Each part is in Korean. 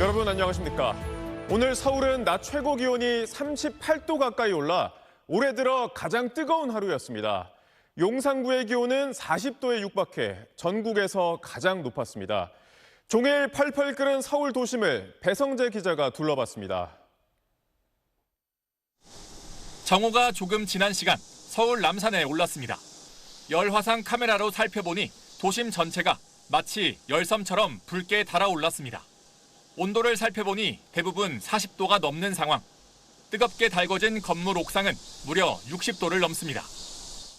여러분 안녕하십니까? 오늘 서울은 낮 최고 기온이 38도 가까이 올라 올해 들어 가장 뜨거운 하루였습니다. 용산구의 기온은 40도에 육박해 전국에서 가장 높았습니다. 종일 펄펄 끓은 서울 도심을 배성재 기자가 둘러봤습니다. 정오가 조금 지난 시간 서울 남산에 올랐습니다. 열화상 카메라로 살펴보니 도심 전체가 마치 열섬처럼 붉게 달아올랐습니다. 온도를 살펴보니 대부분 40도가 넘는 상황. 뜨겁게 달궈진 건물 옥상은 무려 60도를 넘습니다.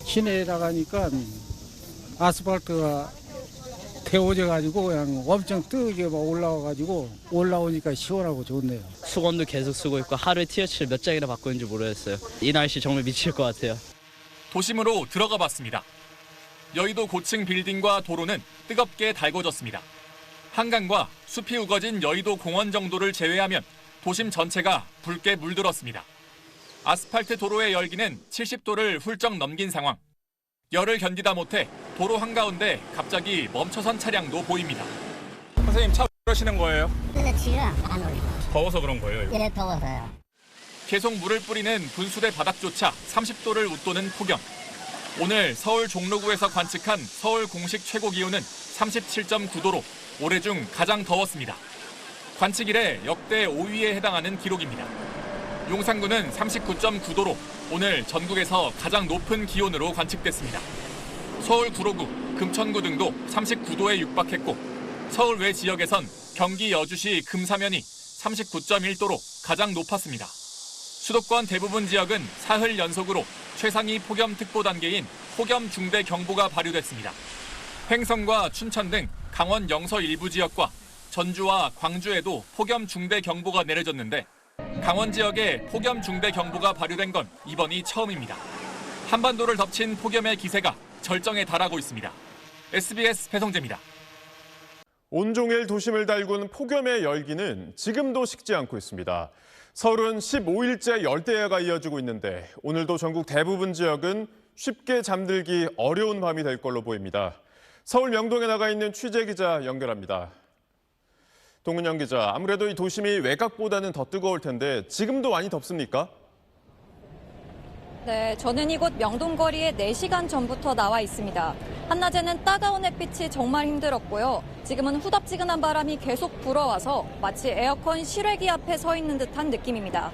시내에 나가니까 아스팔트가 데워져가지고 그냥 엄청 뜨겁게 막 올라와가지고 올라오니까 시원하고 좋네요. 수건도 계속 쓰고 있고 하루에 티셔츠를 몇 장이나 바꾸는지 모르겠어요. 이 날씨 정말 미칠 것 같아요. 도심으로 들어가 봤습니다. 여의도 고층 빌딩과 도로는 뜨겁게 달궈졌습니다. 한강과 숲이 우거진 여의도 공원 정도를 제외하면 도심 전체가 붉게 물들었습니다. 아스팔트 도로의 열기는 70도를 훌쩍 넘긴 상황. 열을 견디다 못해 도로 한가운데 갑자기 멈춰선 차량도 보입니다. 선생님, 차 그러시는 거예요? 근데 지가 안 올려. 더워서 그런 거예요? 이거? 예, 더워서요. 계속 물을 뿌리는 분수대 바닥조차 30도를 웃도는 폭염. 오늘 서울 종로구에서 관측한 서울 공식 최고 기온은 37.9도로 올해 중 가장 더웠습니다. 관측 이래 역대 5위에 해당하는 기록입니다. 용산구는 39.9도로 오늘 전국에서 가장 높은 기온으로 관측됐습니다. 서울 구로구, 금천구 등도 39도에 육박했고 서울 외 지역에선 경기 여주시 금사면이 39.1도로 가장 높았습니다. 수도권 대부분 지역은 사흘 연속으로 최상위 폭염특보 단계인 폭염 중대 경보가 발효됐습니다. 횡성과 춘천 등 강원 영서 일부 지역과 전주와 광주에도 폭염 중대 경보가 내려졌는데 강원 지역에 폭염 중대 경보가 발효된 건 이번이 처음입니다. 한반도를 덮친 폭염의 기세가 절정에 달하고 있습니다. SBS 배성재입니다. 온종일 도심을 달군 폭염의 열기는 지금도 식지 않고 있습니다. 서울은 15일째 열대야가 이어지고 있는데 오늘도 전국 대부분 지역은 쉽게 잠들기 어려운 밤이 될 걸로 보입니다. 서울 명동에 나가 있는 취재기자 연결합니다. 동은영 기자, 아무래도 이 도심이 외곽보다는 더 뜨거울 텐데 지금도 많이 덥습니까? 네, 저는 이곳 명동거리에 4시간 전부터 나와 있습니다. 한낮에는 따가운 햇빛이 정말 힘들었고요. 지금은 후덥지근한 바람이 계속 불어와서 마치 에어컨 실외기 앞에 서 있는 듯한 느낌입니다.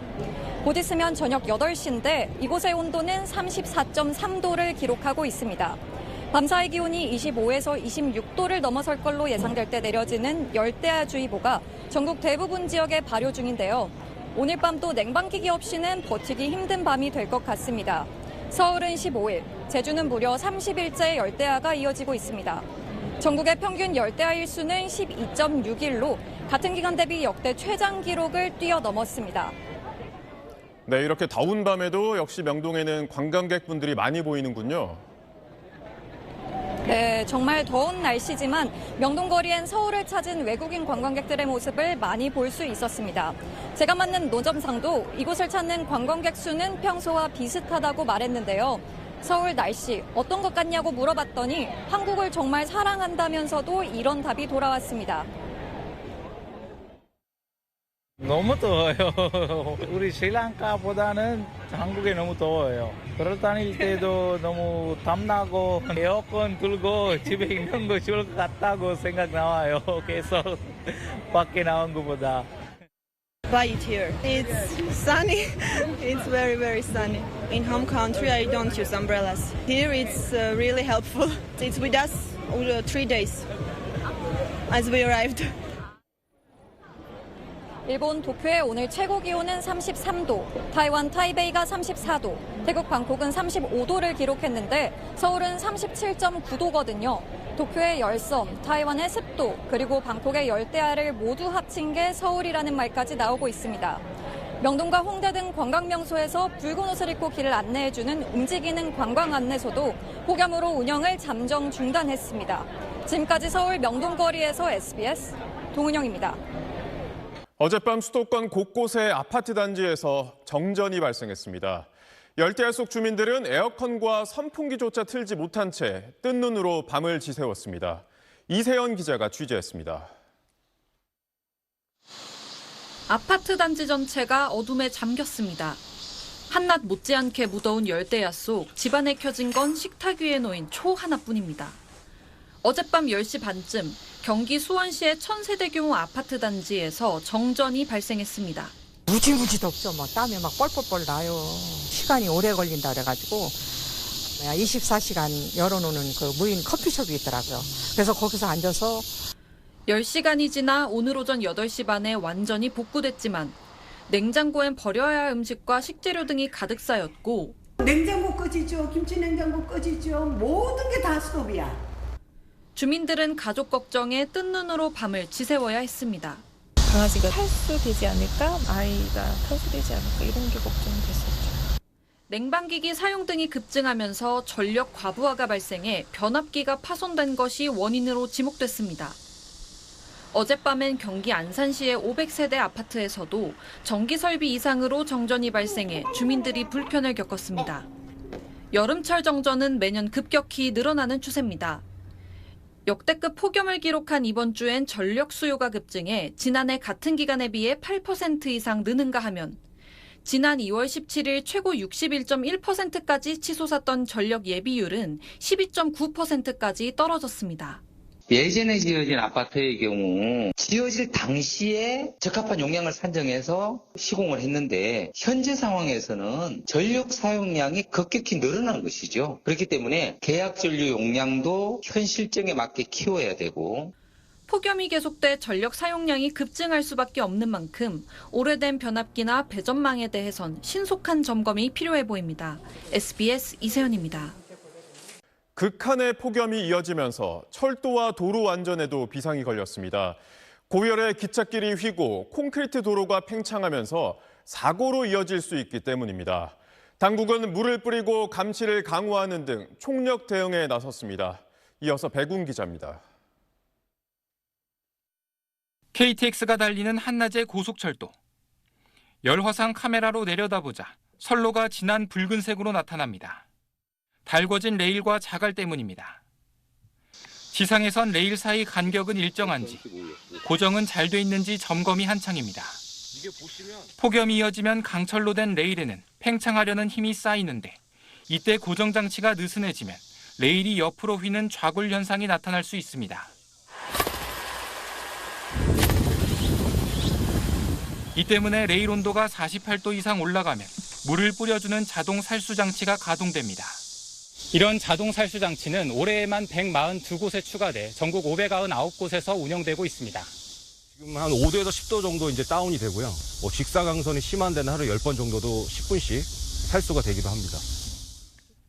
곧 있으면 저녁 8시인데 이곳의 온도는 34.3도를 기록하고 있습니다. 밤사이 기온이 25에서 26도를 넘어설 걸로 예상될 때 내려지는 열대야주의보가 전국 대부분 지역에 발효 중인데요. 오늘 밤도 냉방기기 없이는 버티기 힘든 밤이 될 것 같습니다. 서울은 15일, 제주는 무려 30일째 열대야가 이어지고 있습니다. 전국의 평균 열대야 일수는 12.6일로 같은 기간 대비 역대 최장 기록을 뛰어넘었습니다. 네, 이렇게 더운 밤에도 역시 명동에는 관광객분들이 많이 보이는군요. 네, 정말 더운 날씨지만 명동거리엔 서울을 찾은 외국인 관광객들의 모습을 많이 볼 수 있었습니다. 제가 맡는 노점상도 이곳을 찾는 관광객 수는 평소와 비슷하다고 말했는데요. 서울 날씨 어떤 것 같냐고 물어봤더니 한국을 정말 사랑한다면서도 이런 답이 돌아왔습니다. 너무 더워요. 우리 스리랑카보다는 한국에 너무 더워요. 걸어다닐 때도 너무 땀나고 에어컨 들고 집에 있는 거 좋을 것 같다고 생각 나와요. 계속 밖에 나온 것보다. Buy it here. It's sunny. It's very, very sunny. In home country, I don't use umbrellas. Here, it's really helpful. It's with us 3 days as we arrived. 일본 도쿄의 오늘 최고 기온은 33도, 타이완 타이베이가 34도, 태국 방콕은 35도를 기록했는데 서울은 37.9도거든요. 도쿄의 열섬, 타이완의 습도, 그리고 방콕의 열대야를 모두 합친 게 서울이라는 말까지 나오고 있습니다. 명동과 홍대 등 관광명소에서 붉은 옷을 입고 길을 안내해주는 움직이는 관광 안내소도 폭염으로 운영을 잠정 중단했습니다. 지금까지 서울 명동거리에서 SBS 동은영입니다. 어젯밤 수도권 곳곳의 아파트 단지에서 정전이 발생했습니다. 열대야 속 주민들은 에어컨과 선풍기조차 틀지 못한 채 뜬 눈으로 밤을 지새웠습니다. 이세연 기자가 취재했습니다. 아파트 단지 전체가 어둠에 잠겼습니다. 한낮 못지않게 무더운 열대야 속 집안에 켜진 건 식탁 위에 놓인 초 하나뿐입니다. 어젯밤 10시 반쯤 경기 수원시의 1000세대 규모 아파트 단지에서 정전이 발생했습니다. 무지무지도 없죠. 뭐 땀이 막 뻘뻘뻘 나요. 시간이 오래 걸린다 그래가지고 24시간 열어놓는 그 무인 커피숍이 있더라고요. 그래서 거기서 앉아서 10시간이 지나 오늘 오전 8시 반에 완전히 복구됐지만 냉장고엔 버려야 할 음식과 식재료 등이 가득 쌓였고 냉장고 꺼지죠. 김치 냉장고 꺼지죠. 모든 게 다 스톱이야. 주민들은 가족 걱정에 뜬 눈으로 밤을 지새워야 했습니다. 강아지가 탈수되지 않을까? 아이가 탈수되지 않을까? 이런 게 걱정이 됐었죠. 냉방기기 사용 등이 급증하면서 전력 과부하가 발생해 변압기가 파손된 것이 원인으로 지목됐습니다. 어젯밤엔 경기 안산시의 500세대 아파트에서도 전기 설비 이상으로 정전이 발생해 주민들이 불편을 겪었습니다. 여름철 정전은 매년 급격히 늘어나는 추세입니다. 역대급 폭염을 기록한 이번 주엔 전력 수요가 급증해 지난해 같은 기간에 비해 8% 이상 느는가 하면 지난 2월 17일 최고 61.1%까지 치솟았던 전력 예비율은 12.9%까지 떨어졌습니다. 예전에 지어진 아파트의 경우 지어질 당시에 적합한 용량을 산정해서 시공을 했는데 현재 상황에서는 전력 사용량이 급격히 늘어난 것이죠. 그렇기 때문에 계약 전류 용량도 현 실정에 맞게 키워야 되고 폭염이 계속돼 전력 사용량이 급증할 수밖에 없는 만큼 오래된 변압기나 배전망에 대해선 신속한 점검이 필요해 보입니다. SBS 이세연입니다. 극한의 폭염이 이어지면서 철도와 도로 안전에도 비상이 걸렸습니다. 고열에 기찻길이 휘고 콘크리트 도로가 팽창하면서 사고로 이어질 수 있기 때문입니다. 당국은 물을 뿌리고 감시를 강화하는 등 총력 대응에 나섰습니다. 이어서 백운 기자입니다. KTX가 달리는 한낮의 고속철도. 열화상 카메라로 내려다보자 선로가 진한 붉은색으로 나타납니다. 달궈진 레일과 자갈 때문입니다. 지상에선 레일 사이 간격은 일정한지, 고정은 잘 돼 있는지 점검이 한창입니다. 폭염이 이어지면 강철로 된 레일에는 팽창하려는 힘이 쌓이는데 이때 고정 장치가 느슨해지면 레일이 옆으로 휘는 좌굴 현상이 나타날 수 있습니다. 이 때문에 레일 온도가 48도 이상 올라가면 물을 뿌려주는 자동 살수 장치가 가동됩니다. 이런 자동 살수 장치는 올해에만 142곳에 추가돼 전국 599곳에서 운영되고 있습니다. 지금 한 5도에서 10도 정도 이제 다운이 되고요. 직사광선이 심한 데는 하루 10번 정도도 10분씩 살수가 되기도 합니다.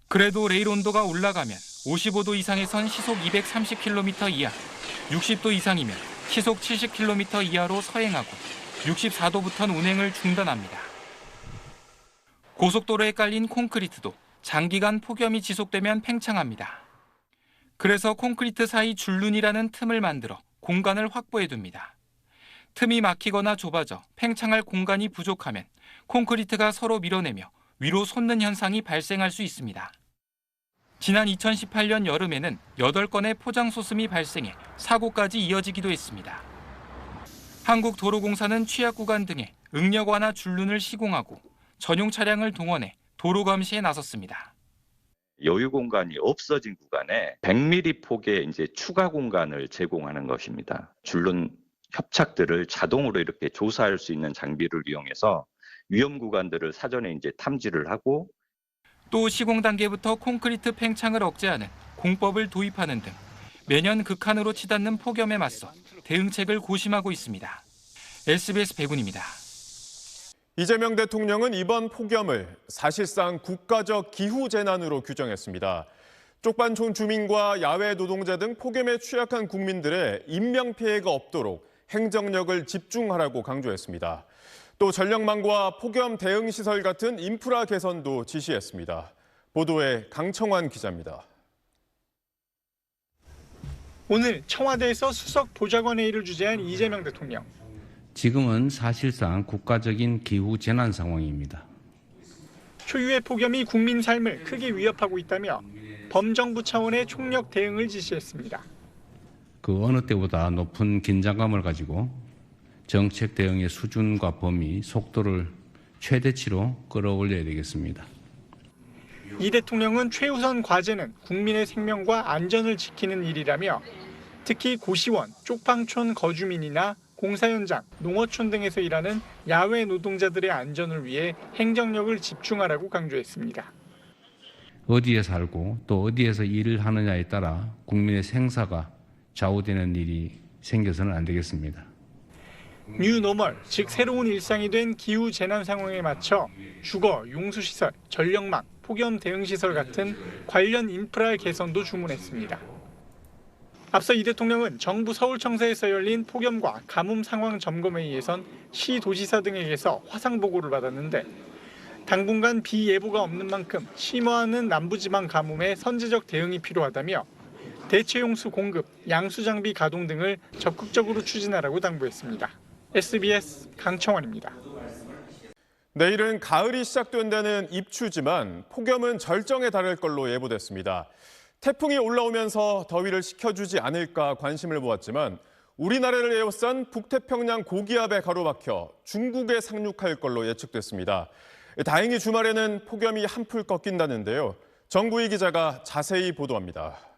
그래도 레일 온도가 올라가면 55도 이상에선 시속 230km 이하, 60도 이상이면 시속 70km 이하로 서행하고 64도부터는 운행을 중단합니다. 고속도로에 깔린 콘크리트도 장기간 폭염이 지속되면 팽창합니다. 그래서 콘크리트 사이 줄눈이라는 틈을 만들어 공간을 확보해둡니다. 틈이 막히거나 좁아져 팽창할 공간이 부족하면 콘크리트가 서로 밀어내며 위로 솟는 현상이 발생할 수 있습니다. 지난 2018년 여름에는 8건의 포장 소음이 발생해 사고까지 이어지기도 했습니다. 한국도로공사는 취약 구간 등에 응력 완화 줄눈을 시공하고 전용 차량을 동원해 도로 감시에 나섰습니다. 여유 공간이 없어진 구간에 100mm 폭의 이제 추가 공간을 제공하는 것입니다. 줄눈 협착들을 자동으로 이렇게 조사할 수 있는 장비를 이용해서 위험 구간들을 사전에 이제 탐지를 하고 또 시공 단계부터 콘크리트 팽창을 억제하는 공법을 도입하는 등 매년 극한으로 치닫는 폭염에 맞서 대응책을 고심하고 있습니다. SBS 백운입니다. 이재명 대통령은 이번 폭염을 사실상 국가적 기후재난으로 규정했습니다. 쪽반촌 주민과 야외 노동자 등 폭염에 취약한 국민들의 인명피해가 없도록 행정력을 집중하라고 강조했습니다. 또 전력망과 폭염 대응시설 같은 인프라 개선도 지시했습니다. 보도에 강청환 기자입니다. 오늘 청와대에서 수석 보좌관회의를 주재한 이재명 대통령. 지금은 사실상 국가적인 기후 재난 상황입니다. 초유의 폭염이 국민 삶을 크게 위협하고 있다며 범정부 차원의 총력 대응을 지시했습니다. 그 어느 때보다 높은 긴장감을 가지고 정책 대응의 수준과 범위, 속도를 최대치로 끌어올려야 되겠습니다. 이 대통령은 최우선 과제는 국민의 생명과 안전을 지키는 일이라며 특히 고시원, 쪽방촌 거주민이나 공사 현장, 농어촌 등에서 일하는 야외 노동자들의 안전을 위해 행정력을 집중하라고 강조했습니다. 어디에 살고 또 어디에서 일을 하느냐에 따라 국민의 생사가 좌우되는 일이 생겨서는 안 되겠습니다. 뉴노멀, 즉 새로운 일상이 된 기후 재난 상황에 맞춰 주거, 용수시설, 전력망, 폭염 대응시설 같은 관련 인프라 개선도 주문했습니다. 앞서 이 대통령은 정부 서울청사에서 열린 폭염과 가뭄 상황 점검회의에선 시도지사 등에게서 화상 보고를 받았는데 당분간 비 예보가 없는 만큼 심화하는 남부지방 가뭄에 선제적 대응이 필요하다며 대체용수 공급, 양수 장비 가동 등을 적극적으로 추진하라고 당부했습니다. SBS 강청원입니다. 내일은 가을이 시작된다는 입추지만 폭염은 절정에 달할 걸로 예보됐습니다. 태풍이 올라오면서 더위를 식혀주지 않을까 관심을 모았지만 우리나라를 에워싼 북태평양 고기압에 가로막혀 중국에 상륙할 걸로 예측됐습니다. 다행히 주말에는 폭염이 한풀 꺾인다는데요. 정구희 기자가 자세히 보도합니다.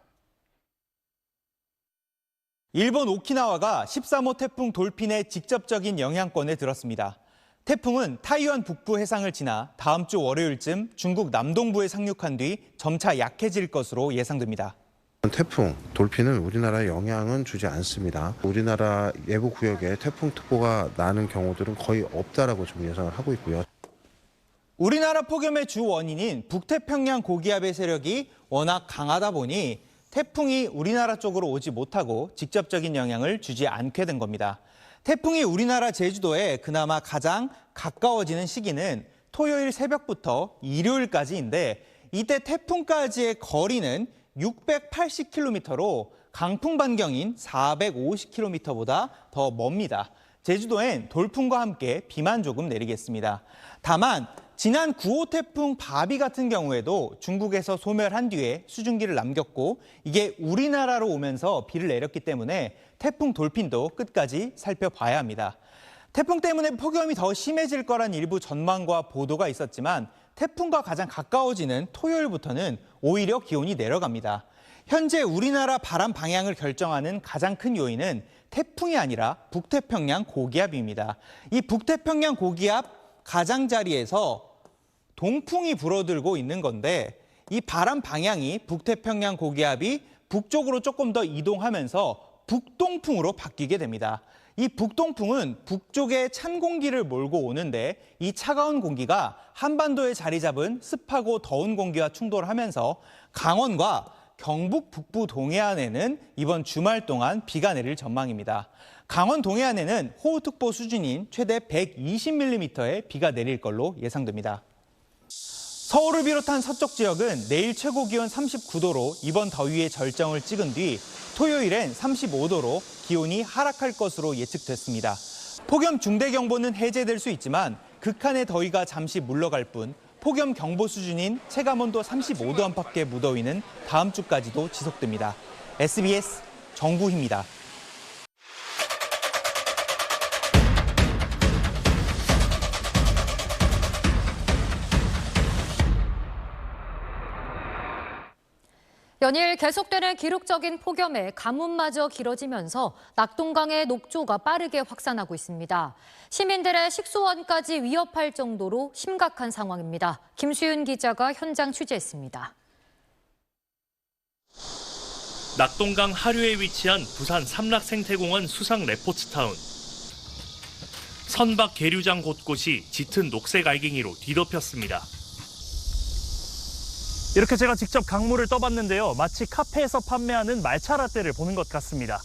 일본 오키나와가 13호 태풍 돌핀의 직접적인 영향권에 들었습니다. 태풍은 타이완 북부 해상을 지나 다음 주 월요일쯤 중국 남동부에 상륙한 뒤 점차 약해질 것으로 예상됩니다. 태풍 돌핀은 우리나라에 영향은 주지 않습니다. 우리나라 예보 구역에 태풍특보가 나는 경우들은 거의 없다라고 좀 예상을 하고 있고요. 우리나라 폭염의 주 원인인 북태평양 고기압의 세력이 워낙 강하다 보니 태풍이 우리나라 쪽으로 오지 못하고 직접적인 영향을 주지 않게 된 겁니다. 태풍이 우리나라 제주도에 그나마 가장 가까워지는 시기는 토요일 새벽부터 일요일까지인데 이때 태풍까지의 거리는 680km로 강풍 반경인 450km보다 더 멉니다. 제주도엔 돌풍과 함께 비만 조금 내리겠습니다. 다만 지난 9호 태풍 바비 같은 경우에도 중국에서 소멸한 뒤에 수증기를 남겼고 이게 우리나라로 오면서 비를 내렸기 때문에 태풍 돌핀도 끝까지 살펴봐야 합니다. 태풍 때문에 폭염이 더 심해질 거란 일부 전망과 보도가 있었지만 태풍과 가장 가까워지는 토요일부터는 오히려 기온이 내려갑니다. 현재 우리나라 바람 방향을 결정하는 가장 큰 요인은 태풍이 아니라 북태평양 고기압입니다. 이 북태평양 고기압 가장자리에서 동풍이 불어들고 있는 건데 이 바람 방향이 북태평양 고기압이 북쪽으로 조금 더 이동하면서 북동풍으로 바뀌게 됩니다. 이 북동풍은 북쪽에 찬 공기를 몰고 오는데 이 차가운 공기가 한반도에 자리 잡은 습하고 더운 공기와 충돌하면서 강원과 경북 북부 동해안에는 이번 주말 동안 비가 내릴 전망입니다. 강원 동해안에는 호우특보 수준인 최대 120mm의 비가 내릴 걸로 예상됩니다. 서울을 비롯한 서쪽 지역은 내일 최고 기온 39도로 이번 더위의 절정을 찍은 뒤 토요일엔 35도로 기온이 하락할 것으로 예측됐습니다. 폭염 중대경보는 해제될 수 있지만 극한의 더위가 잠시 물러갈 뿐 폭염 경보 수준인 체감온도 35도 안팎의 무더위는 다음 주까지도 지속됩니다. SBS 정구희입니다. 연일 계속되는 기록적인 폭염에 가뭄마저 길어지면서 낙동강의 녹조가 빠르게 확산하고 있습니다. 시민들의 식수원까지 위협할 정도로 심각한 상황입니다. 김수윤 기자가 현장 취재했습니다. 낙동강 하류에 위치한 부산 삼락생태공원 수상 레포츠타운. 선박 계류장 곳곳이 짙은 녹색 알갱이로 뒤덮였습니다. 이렇게 제가 직접 강물을 떠봤는데요. 마치 카페에서 판매하는 말차 라떼를 보는 것 같습니다.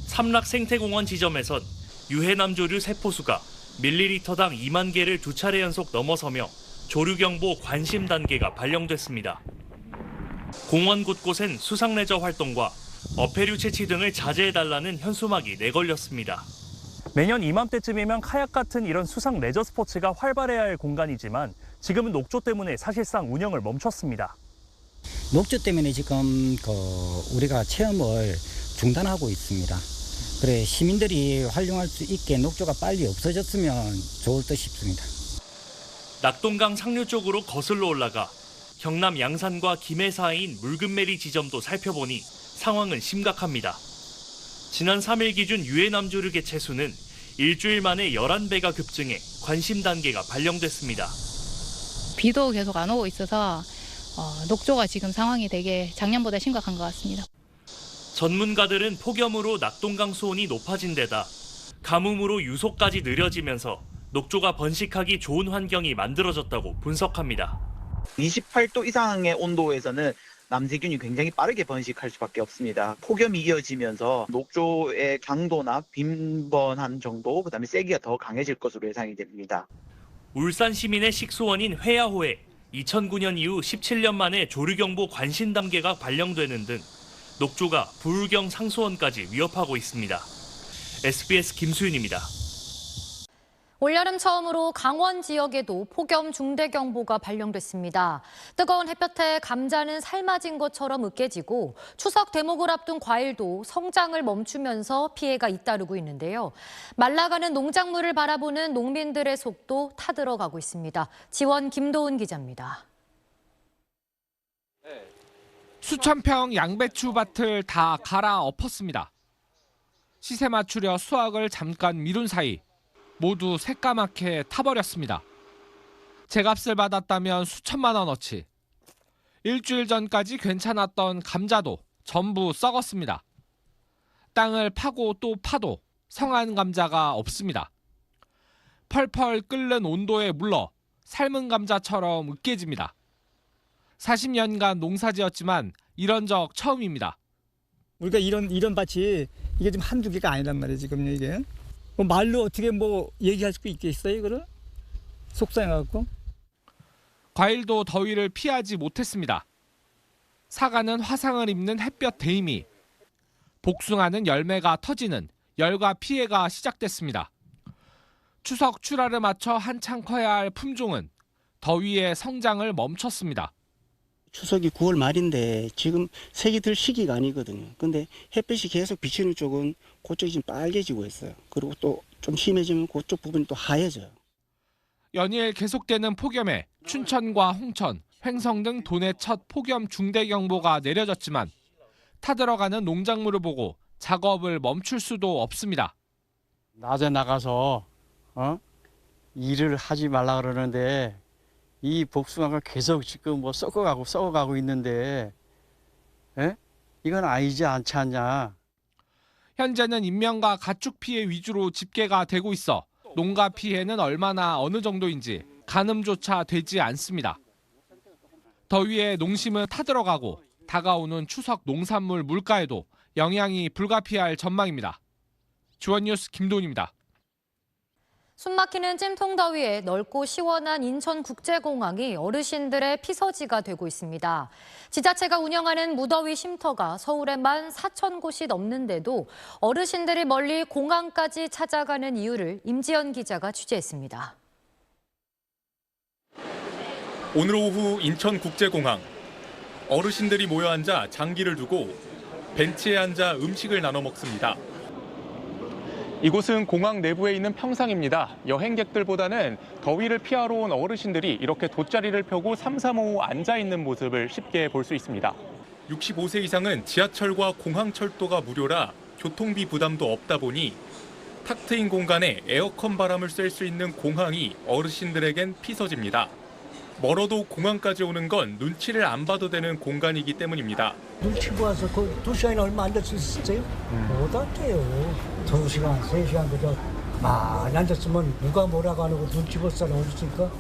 삼락생태공원 지점에선 유해남조류 세포수가 밀리리터당 2만 개를 두 차례 연속 넘어서며 조류경보 관심 단계가 발령됐습니다. 공원 곳곳엔 수상레저 활동과 어패류 채취 등을 자제해달라는 현수막이 내걸렸습니다. 매년 이맘때쯤이면 카약 같은 이런 수상 레저 스포츠가 활발해야 할 공간이지만 지금은 녹조 때문에 사실상 운영을 멈췄습니다. 녹조 때문에 지금 우리가 체험을 중단하고 있습니다. 그래 시민들이 활용할 수 있게 녹조가 빨리 없어졌으면 좋을 듯 싶습니다. 낙동강 상류 쪽으로 거슬러 올라가 경남 양산과 김해 사이인 묽은메리 지점도 살펴보니 상황은 심각합니다. 지난 3일 기준 유해남조류 개체수는 일주일 만에 11배가 급증해 관심 단계가 발령됐습니다. 비도 계속 안 오고 있어서 녹조가 지금 상황이 되게 작년보다 심각한 것 같습니다. 전문가들은 폭염으로 낙동강 수온이 높아진 데다 가뭄으로 유속까지 느려지면서 녹조가 번식하기 좋은 환경이 만들어졌다고 분석합니다. 28도 이상의 온도에서는 남세균이 굉장히 빠르게 번식할 수밖에 없습니다. 폭염이 이어지면서 녹조의 강도나 빈번한 정도, 그다음에 세기가 더 강해질 것으로 예상이 됩니다. 울산 시민의 식수원인 회야호에 2009년 이후 17년 만에 조류경보 관심 단계가 발령되는 등 녹조가 부울경 상수원까지 위협하고 있습니다. SBS 김수윤입니다. 올여름 처음으로 강원 지역에도 폭염 중대경보가 발령됐습니다. 뜨거운 햇볕에 감자는 삶아진 것처럼 으깨지고 추석 대목을 앞둔 과일도 성장을 멈추면서 피해가 잇따르고 있는데요. 말라가는 농작물을 바라보는 농민들의 속도 타들어가고 있습니다. 지원 김도훈 기자입니다. 수천 평 양배추 밭을 다 갈아 엎었습니다. 시세 맞추려 수확을 잠깐 미룬 사이 모두 새까맣게 타버렸습니다. 제값을 받았다면 수천만 원어치. 일주일 전까지 괜찮았던 감자도 전부 썩었습니다. 땅을 파고 또 파도 성한 감자가 없습니다. 펄펄 끓는 온도에 물러 삶은 감자처럼 으깨집니다. 40년간 농사지었지만 이런 적 처음입니다. 우리가 이런 밭이 이게 지금 한두 개가 아니란 말이에요, 지금 이게. 말로 어떻게 얘기할 수 있겠어요, 이거를? 속상해갖고. 과일도 더위를 피하지 못했습니다. 사과는 화상을 입는 햇볕 대임이, 복숭아는 열매가 터지는 열과 피해가 시작됐습니다. 추석 출하를 맞춰 한창 커야 할 품종은 더위에 성장을 멈췄습니다. 추석이 9월 말인데 지금 색이 들 시기가 아니거든요. 근데 햇볕이 계속 비치는 쪽은 그쪽이 지금 빨개지고 있어요. 그리고 또 좀 심해지면 그쪽 부분이 또 하얘져요. 연일 계속되는 폭염에 춘천과 홍천, 횡성 등 도내 첫 폭염 중대경보가 내려졌지만 타들어가는 농작물을 보고 작업을 멈출 수도 없습니다. 낮에 나가서 일을 하지 말라 그러는데 이 복숭아가 계속 지금 썩어가고 있는데, 이건 아니지 않지 않냐? 현재는 인명과 가축 피해 위주로 집계가 되고 있어 농가 피해는 얼마나 어느 정도인지 가늠조차 되지 않습니다. 더위에 농심은 타들어가고 다가오는 추석 농산물 물가에도 영향이 불가피할 전망입니다. 주원뉴스 김도훈입니다. 숨막히는 찜통더위에 넓고 시원한 인천국제공항이 어르신들의 피서지가 되고 있습니다. 지자체가 운영하는 무더위 쉼터가 서울에만 4,000곳이 넘는데도 어르신들이 멀리 공항까지 찾아가는 이유를 임지연 기자가 취재했습니다. 오늘 오후 인천국제공항. 어르신들이 모여 앉아 장기를 두고 벤치에 앉아 음식을 나눠 먹습니다. 이곳은 공항 내부에 있는 평상입니다. 여행객들보다는 더위를 피하러 온 어르신들이 이렇게 돗자리를 펴고 삼삼오오 앉아있는 모습을 쉽게 볼 수 있습니다. 65세 이상은 지하철과 공항철도가 무료라 교통비 부담도 없다 보니 탁 트인 공간에 에어컨 바람을 쐴 수 있는 공항이 어르신들에겐 피서지입니다. 멀어도 공항까지 오는 건 눈치를 안 봐도 되는 공간이기 때문입니다. 눈치 보아서 그 2시간이나 얼마 앉을 수 있었어요? 못 앉아요. 2시간, 3시간 그저 많이 앉았으면 누가 뭐라고 안 하고 눈치 볼 사람 어디 있을까?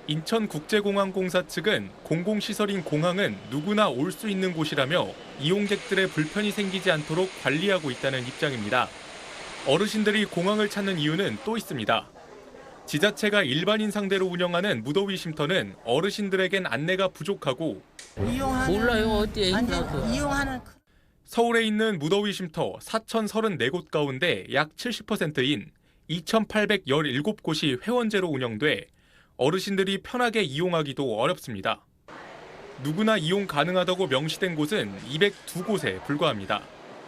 인천국제공항공사 측은 공공시설인 공항은 누구나 올 수 있는 곳이라며 이용객들의 불편이 생기지 않도록 관리하고 있다는 입장입니다. 어르신들이 공항을 찾는 이유는 또 있습니다. 지자체가 일반인 상대로 운영하는 무더위 쉼터는 어르신들에겐 안내가 부족하고 몰라요. 어디에 이용하는 서울에 있는 무더위 쉼터 4,034곳 가운데 약 70%인 2,817곳이 회원제로 운영돼 어르신들이 편하게 이용하기도 어렵습니다. 누구나 이용 가능하다고 명시된 곳은 202곳에 불과합니다.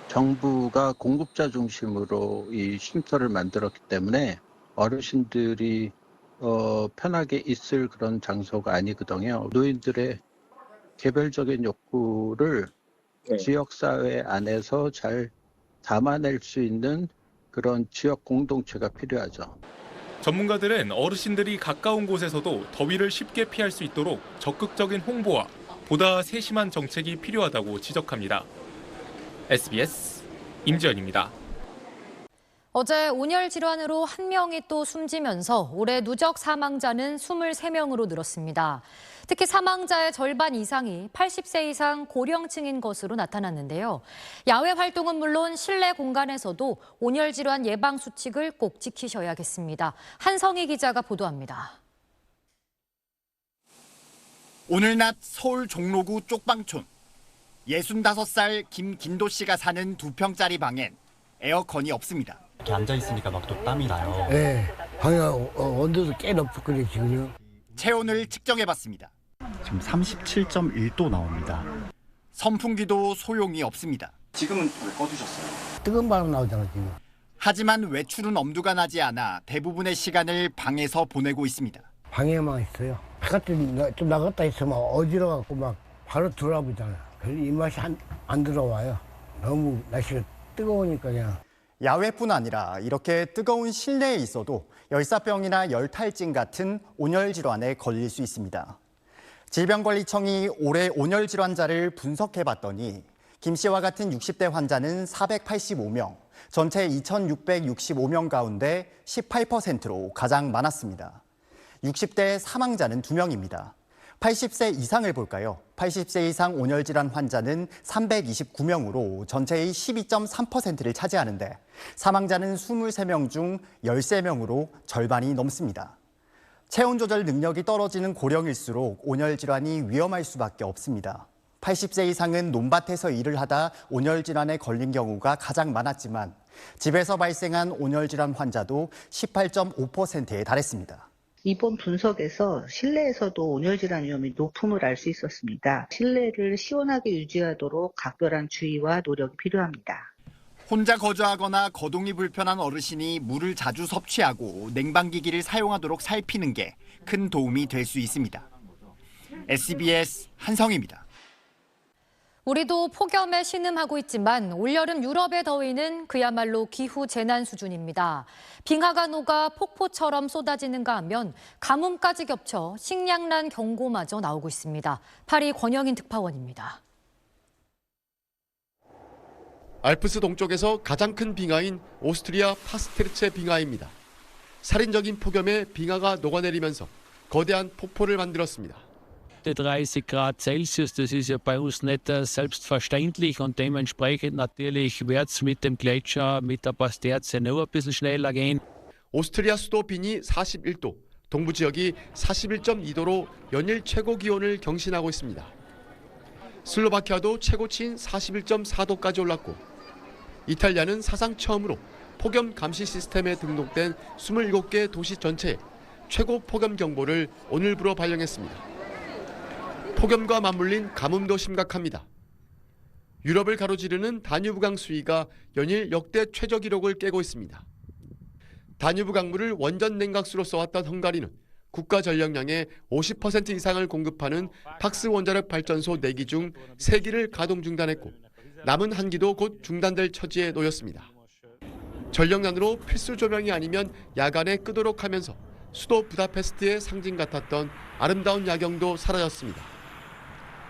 정부가 공급자 중심으로 이 쉼터를 만들었기 때문에 어르신들이 편하게 있을 그런 장소가 아니거든요. 노인들의 개별적인 욕구를 지역사회 안에서 잘 담아낼 수 있는 그런 지역 공동체가 필요하죠. 전문가들은 어르신들이 가까운 곳에서도 더위를 쉽게 피할 수 있도록 적극적인 홍보와 보다 세심한 정책이 필요하다고 지적합니다. SBS 임지연입니다. 어제 온열 질환으로 1명이 또 숨지면서 올해 누적 사망자는 23명으로 늘었습니다. 특히 사망자의 절반 이상이 80세 이상 고령층인 것으로 나타났는데요. 야외 활동은 물론 실내 공간에서도 온열 질환 예방 수칙을 꼭 지키셔야겠습니다. 한성희 기자가 보도합니다. 오늘 낮 서울 종로구 쪽방촌. 65살 김긴도 씨가 사는 2평짜리 방엔 에어컨이 없습니다. 이렇게 앉아 있으니까 막 또 땀이 나요. 네, 방에 온도도 꽤 높고 그래 지금요. 체온을 측정해봤습니다. 지금 37.1도 나옵니다. 선풍기도 소용이 없습니다. 지금은 왜 꺼두셨어요? 뜨거운 바람 나오잖아 지금. 하지만 외출은 엄두가 나지 않아 대부분의 시간을 방에서 보내고 있습니다. 방에만 있어요. 바깥에 좀 나갔다 있으면 어지러워갖고 막 바로 들어와보잖아요. 별 입맛이 안 들어와요. 너무 날씨가 뜨거우니까 그냥. 야외뿐 아니라 이렇게 뜨거운 실내에 있어도 열사병이나 열탈진 같은 온열 질환에 걸릴 수 있습니다. 질병관리청이 올해 온열 질환자를 분석해봤더니 김 씨와 같은 60대 환자는 485명, 전체 2,665명 가운데 18%로 가장 많았습니다. 60대 사망자는 2명입니다. 80세 이상을 볼까요? 80세 이상 온열질환 환자는 329명으로 전체의 12.3%를 차지하는데 사망자는 23명 중 13명으로 절반이 넘습니다. 체온 조절 능력이 떨어지는 고령일수록 온열질환이 위험할 수밖에 없습니다. 80세 이상은 논밭에서 일을 하다 온열질환에 걸린 경우가 가장 많았지만 집에서 발생한 온열질환 환자도 18.5%에 달했습니다. 이번 분석에서 실내에서도 온열질환 위험이 높음을 알 수 있었습니다. 실내를 시원하게 유지하도록 각별한 주의와 노력이 필요합니다. 혼자 거주하거나 거동이 불편한 어르신이 물을 자주 섭취하고 냉방기기를 사용하도록 살피는 게 큰 도움이 될 수 있습니다. SBS 한성희입니다. 우리도 폭염에 신음하고 있지만 올여름 유럽의 더위는 그야말로 기후 재난 수준입니다. 빙하가 녹아 폭포처럼 쏟아지는가 하면 가뭄까지 겹쳐 식량난 경고마저 나오고 있습니다. 파리 권영인 특파원입니다. 알프스 동쪽에서 가장 큰 빙하인 오스트리아 파스테르체 빙하입니다. 살인적인 폭염에 빙하가 녹아내리면서 거대한 폭포를 만들었습니다. 30 Grad Celsius, das ist ja bei uns nicht selbstverständlich und dementsprechend natürlich wird es mit dem Gletscher, mit der Pasterze nur ein bisschen schneller gehen. 오스트리아 수도 빈이 41도, 동부 지역이 41.2도로 연일 최고 기온을 경신하고 있습니다. 슬로바키아도 최고치인 41.4도까지 올랐고 이탈리아는 사상 처음으로 폭염 감시 시스템에 등록된 27개 도시 전체에 최고 폭염 경보를 오늘부로 발령했습니다. 폭염과 맞물린 가뭄도 심각합니다. 유럽을 가로지르는 다뉴브강 수위가 연일 역대 최저 기록을 깨고 있습니다. 다뉴브 강물을 원전 냉각수로 써왔던 헝가리는 국가 전력량의 50% 이상을 공급하는 팍스 원자력 발전소 4기 중 3기를 가동 중단했고 남은 1기도 곧 중단될 처지에 놓였습니다. 전력난으로 필수 조명이 아니면 야간에 끄도록 하면서 수도 부다페스트의 상징 같았던 아름다운 야경도 사라졌습니다.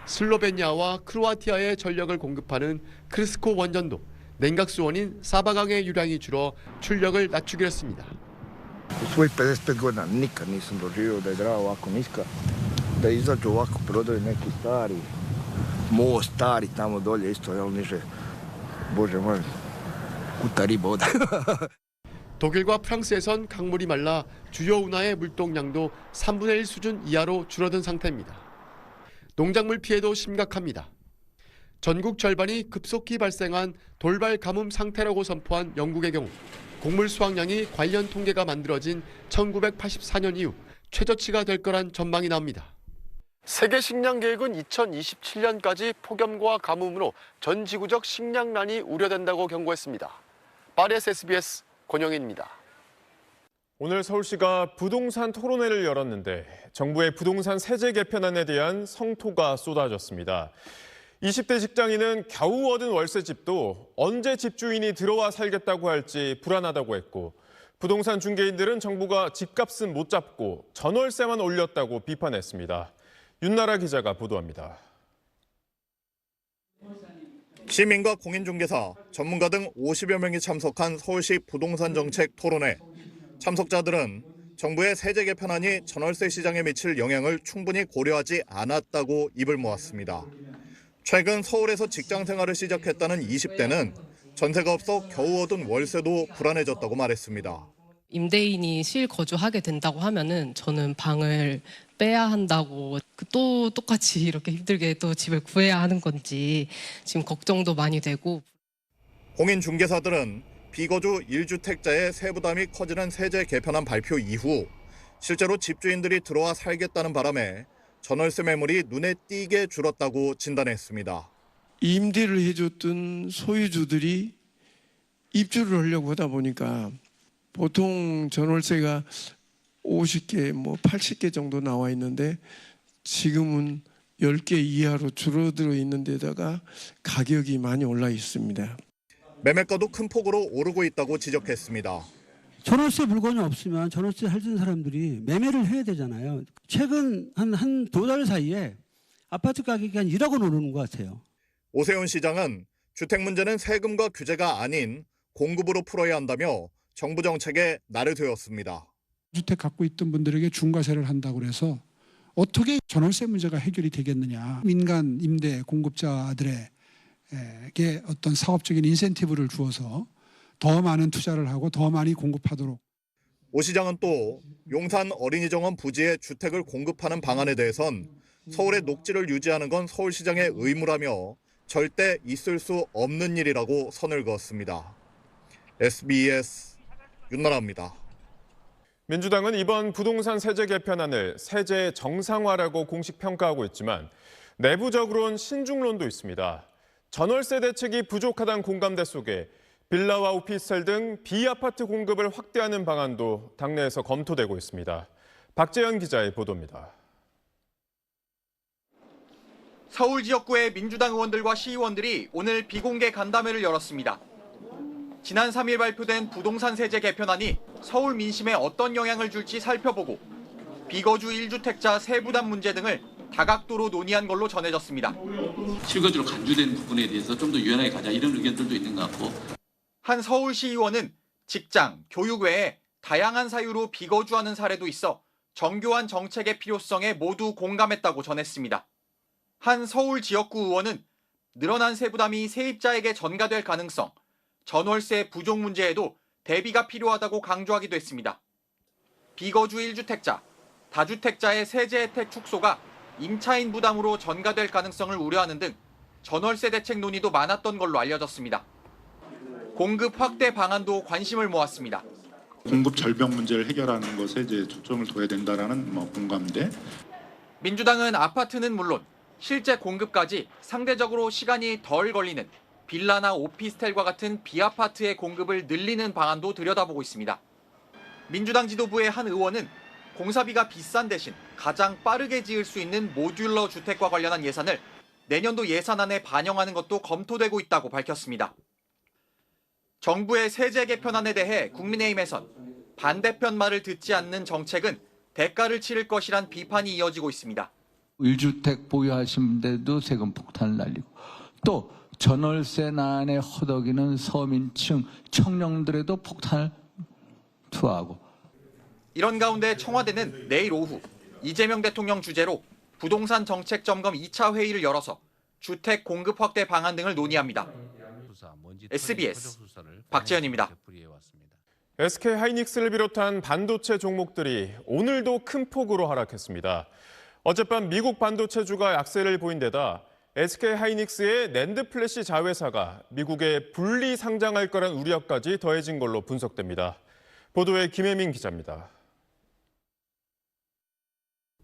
슬로베니아와 크로아티아에 전력을 공급하는 크리스코 원전도 냉각수원인 사바강의 유량이 줄어 출력을 낮추기로 했습니다. Svojih 55 godina nikad nisam doživio da je Drava ovako niska, da izađu ovako brodovi neki stari, most stari tamo dolje isto, jel niže, bože moj, kuta riba oda. 독일과 프랑스에선 강물이 말라 주요 운하의 물동량도 3분의 1 수준 이하로 줄어든 상태입니다. 농작물 피해도 심각합니다. 전국 절반이 급속히 발생한 돌발 가뭄 상태라고 선포한 영국의 경우 곡물 수확량이 관련 통계가 만들어진 1984년 이후 최저치가 될 거란 전망이 나옵니다. 세계 식량 계획은 2027년까지 폭염과 가뭄으로 전 지구적 식량난이 우려된다고 경고했습니다. 파리에서 SBS 권영인입니다. 오늘 서울시가 부동산 토론회를 열었는데 정부의 부동산 세제 개편안에 대한 성토가 쏟아졌습니다. 20대 직장인은 겨우 얻은 월세집도 언제 집주인이 들어와 살겠다고 할지 불안하다고 했고, 부동산 중개인들은 정부가 집값은 못 잡고 전월세만 올렸다고 비판했습니다. 윤나라 기자가 보도합니다. 시민과 공인중개사, 전문가 등 50여 명이 참석한 서울시 부동산 정책 토론회. 참석자들은 정부의 세제 개편안이 전월세 시장에 미칠 영향을 충분히 고려하지 않았다고 입을 모았습니다. 최근 서울에서 직장 생활을 시작했다는 20대는 전세가 없어 겨우 얻은 월세도 불안해졌다고 말했습니다. 임대인이 실거주하게 된다고 하면은 저는 방을 빼야 한다고, 또 똑같이 이렇게 힘들게 또 집을 구해야 하는 건지 지금 걱정도 많이 되고. 공인중개사들은 비거주 1주택자의 세부담이 커지는 세제 개편안 발표 이후 실제로 집주인들이 들어와 살겠다는 바람에 전월세 매물이 눈에 띄게 줄었다고 진단했습니다. 임대를 해줬던 소유주들이 입주를 하려고 하다 보니까 보통 전월세가 50개, 80개 정도 나와 있는데 지금은 10개 이하로 줄어들어 있는 데다가 가격이 많이 올라 있습니다. 매매가도 큰 폭으로 오르고 있다고 지적했습니다. 전월세 물건이 없으면 전월세 살던 사람들이 매매를 해야 되잖아요. 최근 한 두 달 사이에 아파트 가격이 한 1억 원 오르는 것 같아요. 오세훈 시장은 주택 문제는 세금과 규제가 아닌 공급으로 풀어야 한다며 정부 정책에 나르되었습니다. 주택 갖고 있던 분들에게 중과세를 한다고 해서 어떻게 전월세 문제가 해결이 되겠느냐. 민간 임대 공급자들에게 어떤 사업적인 인센티브를 주어서 더 많은 투자를 하고 더 많이 공급하도록. 오 시장은 또 용산 어린이정원 부지에 주택을 공급하는 방안에 대해선 서울의 녹지를 유지하는 건 서울시장의 의무라며 절대 있을 수 없는 일이라고 선을 그었습니다. SBS 윤나라입니다. 민주당은 이번 부동산 세제 개편안을 세제 정상화라고 공식 평가하고 있지만 내부적으로는 신중론도 있습니다. 전월세 대책이 부족하다는 공감대 속에 빌라와 오피스텔 등 비아파트 공급을 확대하는 방안도 당내에서 검토되고 있습니다. 박재현 기자의 보도입니다. 서울 지역구의 민주당 의원들과 시의원들이 오늘 비공개 간담회를 열었습니다. 지난 3일 발표된 부동산 세제 개편안이 서울 민심에 어떤 영향을 줄지 살펴보고 비거주 1주택자 세부담 문제 등을 다각도로 논의한 걸로 전해졌습니다. 실거주로 간주된 부분에 대해서 좀 더 유연하게 가자 이런 의견들도 있는 것 같고. 한 서울시 의원은 직장, 교육 외에 다양한 사유로 비거주하는 사례도 있어 정교한 정책의 필요성에 모두 공감했다고 전했습니다. 한 서울 지역구 의원은 늘어난 세부담이 세입자에게 전가될 가능성, 전월세 부족 문제에도 대비가 필요하다고 강조하기도 했습니다. 비거주 1주택자, 다주택자의 세제 혜택 축소가 임차인 부담으로 전가될 가능성을 우려하는 등 전월세 대책 논의도 많았던 걸로 알려졌습니다. 공급 확대 방안도 관심을 모았습니다. 공급 절벽 문제를 해결하는 것에 이제 초점을 둬야 된다라는 공감대. 민주당은 아파트는 물론 실제 공급까지 상대적으로 시간이 덜 걸리는 빌라나 오피스텔과 같은 비아파트의 공급을 늘리는 방안도 들여다보고 있습니다. 민주당 지도부의 한 의원은 공사비가 비싼 대신 가장 빠르게 지을 수 있는 모듈러 주택과 관련한 예산을 내년도 예산안에 반영하는 것도 검토되고 있다고 밝혔습니다. 정부의 세제 개편안에 대해 국민의힘에선 반대편 말을 듣지 않는 정책은 대가를 치를 것이란 비판이 이어지고 있습니다. 1주택 보유하신 분들도 세금 폭탄을 날리고 또 전월세난에 허덕이는 서민층 청년들에도 폭탄을 투하하고. 이런 가운데 청와대는 내일 오후 이재명 대통령 주재로 부동산 정책 점검 2차 회의를 열어서 주택 공급 확대 방안 등을 논의합니다. SBS 박재현입니다. SK 하이닉스를 비롯한 반도체 종목들이 오늘도 큰 폭으로 하락했습니다. 어젯밤 미국 반도체주가 약세를 보인 데다 SK 하이닉스의 낸드 플래시 자회사가 미국에 분리 상장할 거란 우려까지 더해진 걸로 분석됩니다. 보도에 김혜민 기자입니다.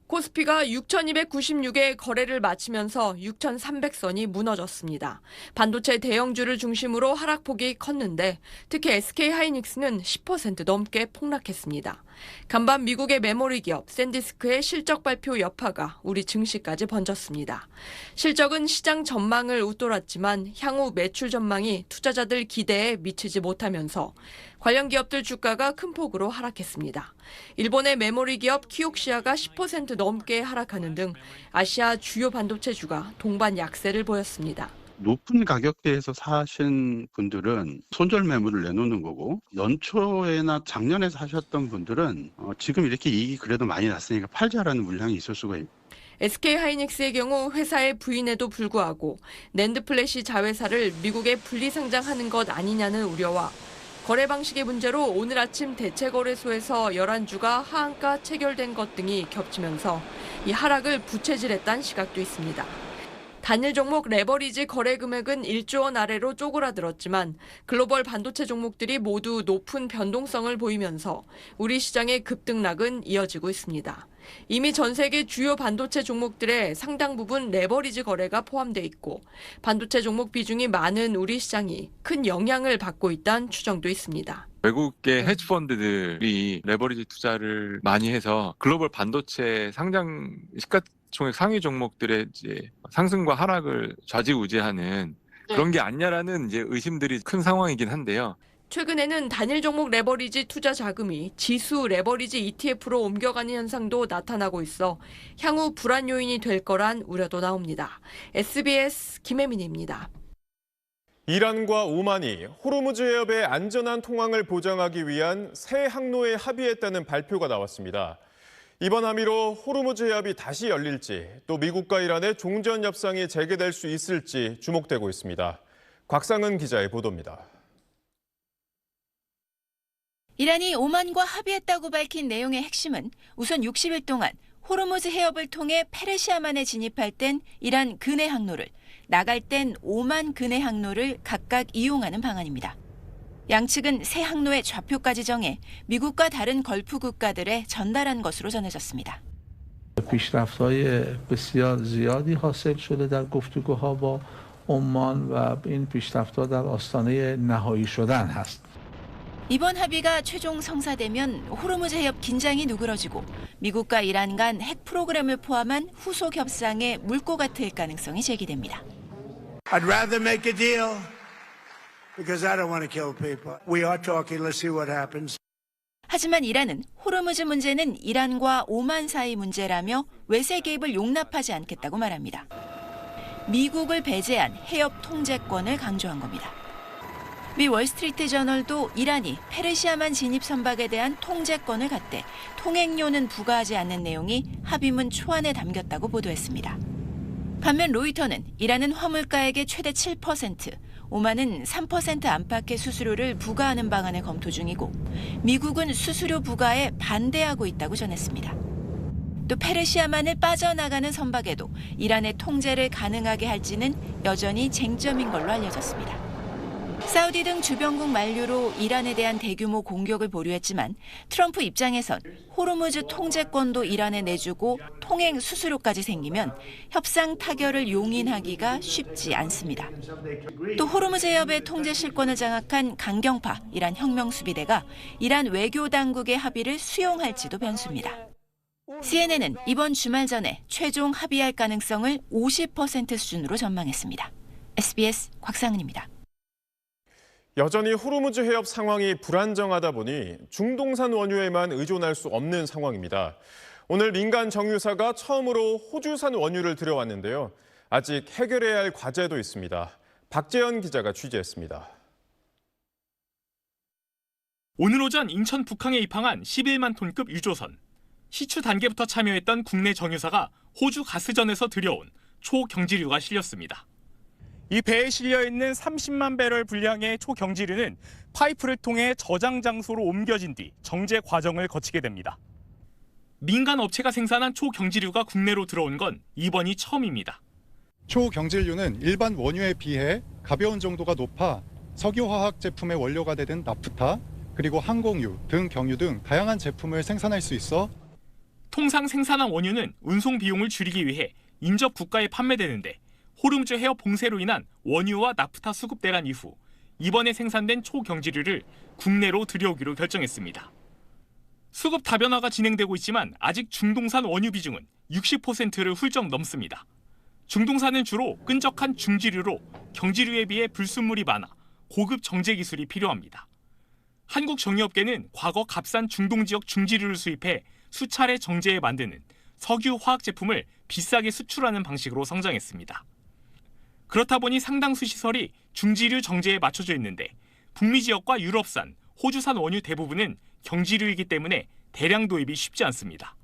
코스피가 6,296의 거래를 마치면서 6,300선이 무너졌습니다. 반도체 대형주를 중심으로 하락폭이 컸는데 특히 SK하이닉스는 10% 넘게 폭락했습니다. 간밤 미국의 메모리 기업 샌디스크의 실적 발표 여파가 우리 증시까지 번졌습니다. 실적은 시장 전망을 웃돌았지만 향후 매출 전망이 투자자들 기대에 미치지 못하면서 관련 기업들 주가가 큰 폭으로 하락했습니다. 일본의 메모리 기업 키옥시아가 10% 넘게 하락하는 등 아시아 주요 반도체주가 동반 약세를 보였습니다. 높은 가격대에서 사신 분들은 손절 매물을 내놓는 거고 연초에나 작년에 사셨던 분들은 지금 이렇게 이익이 그래도 많이 났으니까 팔자라는 물량이 있을 수가 있습니다. SK하이닉스의 경우 회사의 부인에도 불구하고 낸드 플래시 자회사를 미국에 분리상장하는 것 아니냐는 우려와 거래 방식의 문제로 오늘 아침 대체거래소에서 11주가 하한가 체결된 것 등이 겹치면서 이 하락을 부채질했다는 시각도 있습니다. 단일 종목 레버리지 거래 금액은 1조 원 아래로 쪼그라들었지만 글로벌 반도체 종목들이 모두 높은 변동성을 보이면서 우리 시장의 급등락은 이어지고 있습니다. 이미 전 세계 주요 반도체 종목들의 상당 부분 레버리지 거래가 포함돼 있고 반도체 종목 비중이 많은 우리 시장이 큰 영향을 받고 있다는 추정도 있습니다. 외국계 헤지펀드들이 레버리지 투자를 많이 해서 글로벌 반도체 상장 시가총액 상위 종목들의 이제 상승과 하락을 좌지우지하는 그런 게 아니냐라는 이제 의심들이 큰 상황이긴 한데요. 최근에는 단일 종목 레버리지 투자 자금이 지수 레버리지 ETF로 옮겨가는 현상도 나타나고 있어 향후 불안 요인이 될 거란 우려도 나옵니다. SBS 김혜민입니다. 이란과 오만이 호르무즈 해협의 안전한 통항을 보장하기 위한 새 항로에 합의했다는 발표가 나왔습니다. 이번 합의로 호르무즈 해협이 다시 열릴지 또 미국과 이란의 종전 협상이 재개될 수 있을지 주목되고 있습니다. 곽상은 기자의 보도입니다. 이란이 오만과 합의했다고 밝힌 내용의 핵심은 우선 60일 동안 호르무즈 해협을 통해 페르시아만에 진입할 땐 이란 근해 항로를, 나갈 땐 오만 근해 항로를 각각 이용하는 방안입니다. 양측은 새 항로의 좌표까지 정해 미국과 다른 걸프 국가들에 전달한 것으로 전해졌습니다. پیشرفت‌های بسیار زیادی حاصل شده در گفتگوها با عمان و این پیشرفت‌ها در آستانه نهایی شدن هست. 이번 합의가 최종 성사되면 호르무즈 해협 긴장이 누그러지고 미국과 이란 간 핵 프로그램을 포함한 후속 협상에 물꼬가 트일 가능성이 제기됩니다. I'd rather make a deal because I don't want to kill people. We are talking. Let's see what happens. 하지만 이란은 호르무즈 문제는 이란과 오만 사이 문제라며 외세 개입을 용납하지 않겠다고 말합니다. 미국을 배제한 해협 통제권을 강조한 겁니다. 미 월스트리트 저널도 이란이 페르시아만 진입 선박에 대한 통제권을 갖대 통행료는 부과하지 않는 내용이 합의문 초안에 담겼다고 보도했습니다. 반면 로이터는 이란은 화물가액의 최대 7%, 오만은 3% 안팎의 수수료를 부과하는 방안을 검토 중이고 미국은 수수료 부과에 반대하고 있다고 전했습니다. 또 페르시아만을 빠져나가는 선박에도 이란의 통제를 가능하게 할지는 여전히 쟁점인 걸로 알려졌습니다. 사우디 등 주변국 만류로 이란에 대한 대규모 공격을 보류했지만 트럼프 입장에선 호르무즈 통제권도 이란에 내주고 통행 수수료까지 생기면 협상 타결을 용인하기가 쉽지 않습니다. 또 호르무즈 해협의 통제 실권을 장악한 강경파 이란 혁명수비대가 이란 외교 당국의 합의를 수용할지도 변수입니다. CNN은 이번 주말 전에 최종 합의할 가능성을 50% 수준으로 전망했습니다. SBS 곽상은입니다. 여전히 호르무즈 해협 상황이 불안정하다 보니 중동산 원유에만 의존할 수 없는 상황입니다. 오늘 민간 정유사가 처음으로 호주산 원유를 들여왔는데요. 아직 해결해야 할 과제도 있습니다. 박재현 기자가 취재했습니다. 오늘 오전 인천 북항에 입항한 11만 톤급 유조선. 시추 단계부터 참여했던 국내 정유사가 호주 가스전에서 들여온 초경지류가 실렸습니다. 이 배에 실려있는 30만 배럴 분량의 초경지류는 파이프를 통해 저장 장소로 옮겨진 뒤 정제 과정을 거치게 됩니다. 민간 업체가 생산한 초경지류가 국내로 들어온 건 이번이 처음입니다. 초경질류는 일반 원유에 비해 가벼운 정도가 높아 석유화학 제품의 원료가 되는 나프타, 그리고 항공유 등 경유 등 다양한 제품을 생산할 수 있어 통상 생산한 원유는 운송 비용을 줄이기 위해 인접 국가에 판매되는데 호르무즈 해협 봉쇄로 인한 원유와 나프타 수급 대란 이후 이번에 생산된 초경지류를 국내로 들여오기로 결정했습니다. 수급 다변화가 진행되고 있지만 아직 중동산 원유 비중은 60%를 훌쩍 넘습니다. 중동산은 주로 끈적한 중지류로 경지류에 비해 불순물이 많아 고급 정제 기술이 필요합니다. 한국 정유업계는 과거 값싼 중동 지역 중지류를 수입해 수차례 정제해 만드는 석유 화학 제품을 비싸게 수출하는 방식으로 성장했습니다. 그렇다 보니 상당수 시설이 중지류 정제에 맞춰져 있는데 북미 지역과 유럽산, 호주산 원유 대부분은 경지류이기 때문에 대량 도입이 쉽지 않습니다.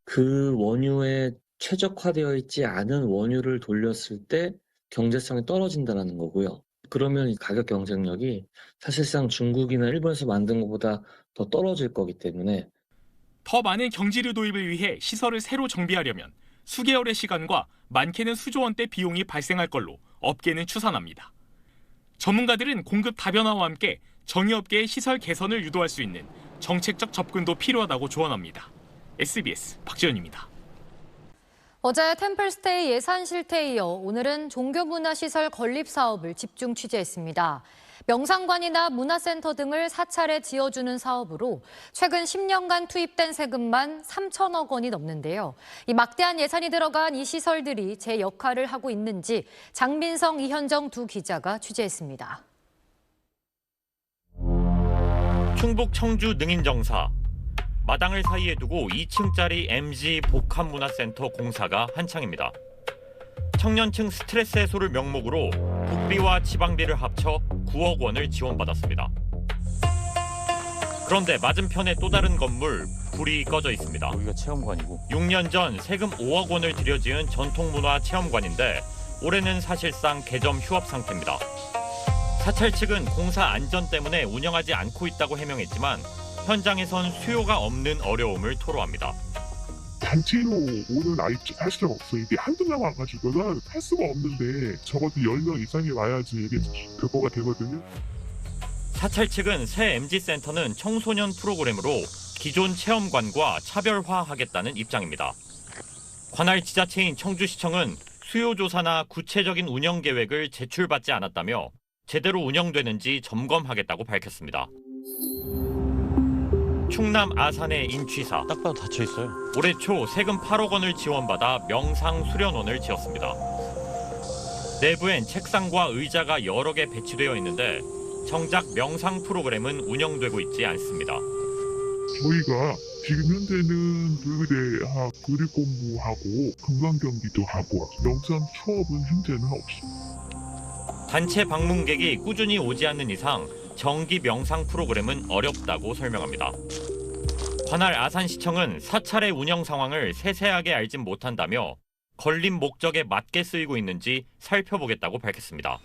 그 원유에 최적화되어 있지 않은 원유를 돌렸을 때 경제성이 떨어진다는 거고요. 그러면 이 가격 경쟁력이 사실상 중국이나 일본에서 만든 것보다 더 떨어질 거기 때문에 더 많은 경지류 도입을 위해 시설을 새로 정비하려면 수개월의 시간과 많게는 수조 원대 비용이 발생할 걸로 업계는 추산합니다. 전문가들은 공급 다변화와 함께 정유업계의 시설 개선을 유도할 수 있는 정책적 접근도 필요하다고 조언합니다. SBS 박지연입니다. 어제 템플스테이 예산 실태에 이어 오늘은 종교문화시설 건립 사업을 집중 취재했습니다. 명상관이나 문화센터 등을 사차례 지어주는 사업으로 최근 10년간 투입된 세금만 3천억 원이 넘는데요. 이 막대한 예산이 들어간 이 시설들이 제 역할을 하고 있는지 장민성, 이현정 두 기자가 취재했습니다. 충북 청주 능인정사. 마당을 사이에 두고 2층짜리 MG 복합문화센터 공사가 한창입니다. 청년층 스트레스 해소를 명목으로 국비와 지방비를 합쳐 9억 원을 지원받았습니다. 그런데 맞은편에 또 다른 건물, 불이 꺼져 있습니다. 여기가 체험관이고. 6년 전 세금 5억 원을 들여 지은 전통문화 체험관인데 올해는 사실상 개점 휴업 상태입니다. 사찰 측은 공사 안전 때문에 운영하지 않고 있다고 해명했지만 현장에선 수요가 없는 어려움을 토로합니다. 단체로 오는 아이들 사실은 없어요. 이게 한두 명 와가지고는 할 수가 없는데 적어도 10명 이상이 와야지 이게 교보가 되거든요. 사찰 측은 새 MG센터는 청소년 프로그램으로 기존 체험관과 차별화하겠다는 입장입니다. 관할 지자체인 청주시청은 수요조사나 구체적인 운영 계획을 제출받지 않았다며 제대로 운영되는지 점검하겠다고 밝혔습니다. 충남 아산의 인취사. 딱 봐도 닫혀 있어요. 올해 초 세금 8억 원을 지원받아 명상수련원을 지었습니다. 내부엔 책상과 의자가 여러 개 배치되어 있는데 정작 명상 프로그램은 운영되고 있지 않습니다. 저희가 지금 현재는 의대학 그림 공부하고 금강경기도 하고 명상 수업은 현재는 없습니다. 단체 방문객이 꾸준히 오지 않는 이상 정기 명상 프로그램은 어렵다고 설명합니다. 관할 아산시청은 사찰의 운영 상황을 세세하게 알진 못한다며 건립 목적에 맞게 쓰이고 있는지 살펴보겠다고 밝혔습니다.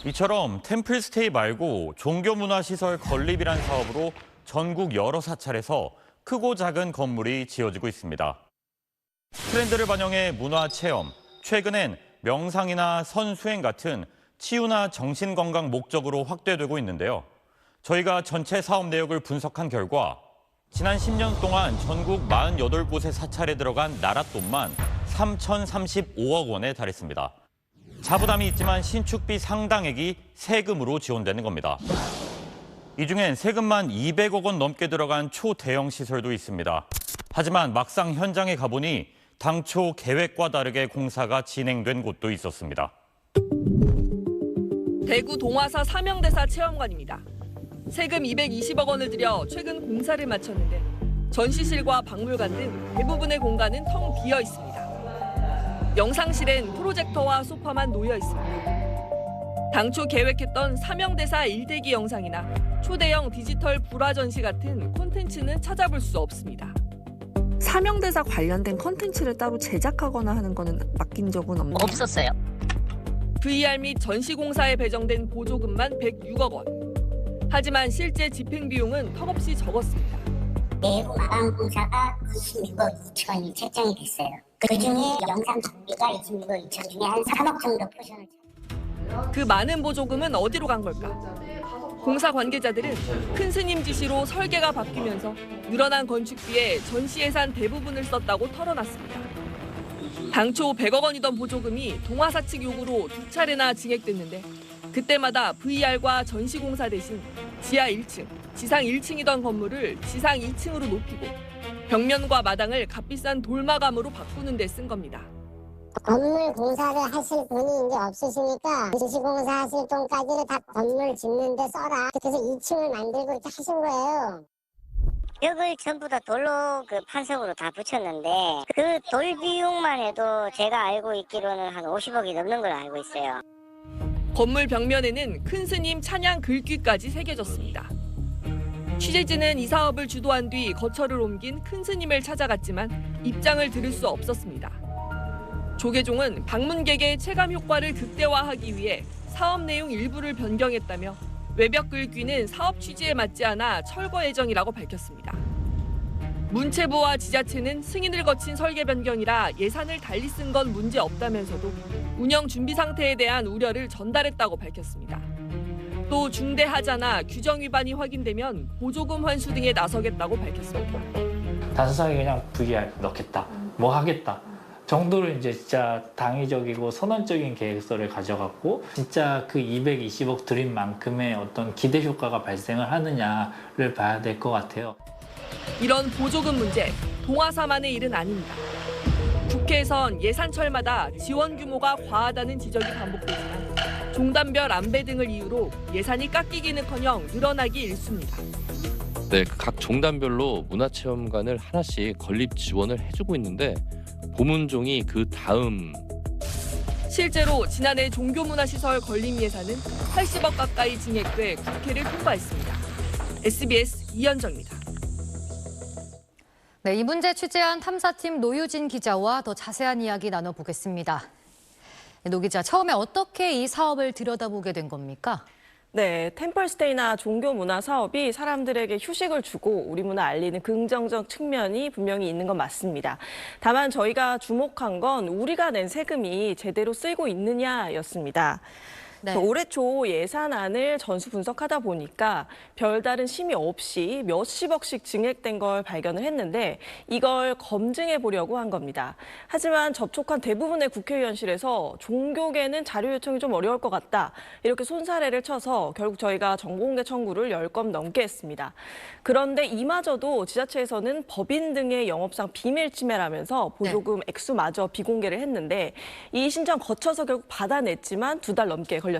이처럼 템플스테이 말고 종교문화시설 건립이란 사업으로 전국 여러 사찰에서 크고 작은 건물이 지어지고 있습니다. 트렌드를 반영해 문화체험, 최근엔 명상이나 선수행 같은 치유나 정신건강 목적으로 확대되고 있는데요. 저희가 전체 사업 내역을 분석한 결과 지난 10년 동안 전국 48곳의 사찰에 들어간 나랏돈만 3,035억 원에 달했습니다. 자부담이 있지만 신축비 상당액이 세금으로 지원되는 겁니다. 이 중엔 세금만 200억 원 넘게 들어간 초대형 시설도 있습니다. 하지만 막상 현장에 가보니 당초 계획과 다르게 공사가 진행된 곳도 있었습니다. 대구 동화사 사명대사 체험관입니다. 세금 220억 원을 들여 최근 공사를 마쳤는데 전시실과 박물관 등 대부분의 공간은 텅 비어 있습니다. 영상실엔 프로젝터와 소파만 놓여 있습니다. 당초 계획했던 사명대사 일대기 영상이나 초대형 디지털 불화 전시 같은 콘텐츠는 찾아볼 수 없습니다. 사명대사 관련된 콘텐츠를 따로 제작하거나 하는 거는 맡긴 적은 없었어요. VR 및 전시공사에 배정된 보조금만 106억 원. 하지만 실제 집행 비용은 턱없이 적었습니다. 내부 마감 공사가 26억 2천이 책정이 됐어요. 그중에 영상 정비가 26억 2천 중에 한 3억 정도 포션을. 그 많은 보조금은 어디로 간 걸까? 공사 관계자들은 큰 스님 지시로 설계가 바뀌면서 늘어난 건축비에 전시 예산 대부분을 썼다고 털어놨습니다. 당초 100억 원이던 보조금이 동아사 측 요구로 2차례나 증액됐는데 그때마다 VR과 전시공사 대신 지하 1층, 지상 1층이던 건물을 지상 2층으로 높이고 벽면과 마당을 값비싼 돌마감으로 바꾸는 데 쓴 겁니다. 건물 공사를 하실 분이 이제 없으시니까 전시공사 하실 돈까지를 다 건물 짓는 데 써라. 그래서 2층을 만들고 이렇게 하신 거예요. 벽을 전부 다 돌로 판석으로 다 붙였는데 그 돌 비용만 해도 제가 알고 있기로는 한 50억이 넘는 걸로 알고 있어요. 건물 벽면에는 큰 스님 찬양 글귀까지 새겨졌습니다. 취재진은 이 사업을 주도한 뒤 거처를 옮긴 큰 스님을 찾아갔지만 입장을 들을 수 없었습니다. 조계종은 방문객의 체감 효과를 극대화하기 위해 사업 내용 일부를 변경했다며 외벽 글귀는 사업 취지에 맞지 않아 철거 예정이라고 밝혔습니다. 문체부와 지자체는 승인을 거친 설계 변경이라 예산을 달리 쓴 건 문제 없다면서도 운영 준비 상태에 대한 우려를 전달했다고 밝혔습니다. 또 중대하자나 규정 위반이 확인되면 보조금 환수 등에 나서겠다고 밝혔습니다. 단순하게 그냥 VR 넣겠다, 뭐 하겠다 정도로 이제 진짜 당위적이고 선언적인 계획서를 가져갔고 진짜 그 220억 들인 만큼의 어떤 기대 효과가 발생을 하느냐를 봐야 될 것 같아요. 이런 보조금 문제, 동아사만의 일은 아닙니다. 국회에선 예산철마다 지원 규모가 과하다는 지적이 반복되지만 종단별 안배 등을 이유로 예산이 깎이기는커녕 늘어나기 일쑤입니다. 네, 각 종단별로 문화체험관을 하나씩 건립 지원을 해주고 있는데 보문종이 그 다음. 실제로 지난해 종교문화시설 건립 예산은 80억 가까이 증액돼 국회를 통과했습니다. SBS 이현정입니다. 네, 이 문제 취재한 탐사팀 노유진 기자와 더 자세한 이야기 나눠보겠습니다. 노 기자, 처음에 어떻게 이 사업을 들여다보게 된 겁니까? 네, 템플스테이나 종교문화 사업이 사람들에게 휴식을 주고 우리 문화 알리는 긍정적 측면이 분명히 있는 건 맞습니다. 다만 저희가 주목한 건 우리가 낸 세금이 제대로 쓰이고 있느냐였습니다. 네. 올해 초 예산안을 전수 분석하다 보니까 별다른 심의 없이 몇십억씩 증액된 걸 발견을 했는데 이걸 검증해 보려고 한 겁니다. 하지만 접촉한 대부분의 국회의원실에서 종교계는 자료 요청이 좀 어려울 것 같다. 이렇게 손사래를 쳐서 결국 저희가 정보공개 청구를 10건 넘게 했습니다. 그런데 이마저도 지자체에서는 법인 등의 영업상 비밀 침해라면서 보조금 액수마저 비공개를 했는데 이 신청 거쳐서 결국 받아냈지만 2달 넘게 걸렸습니다.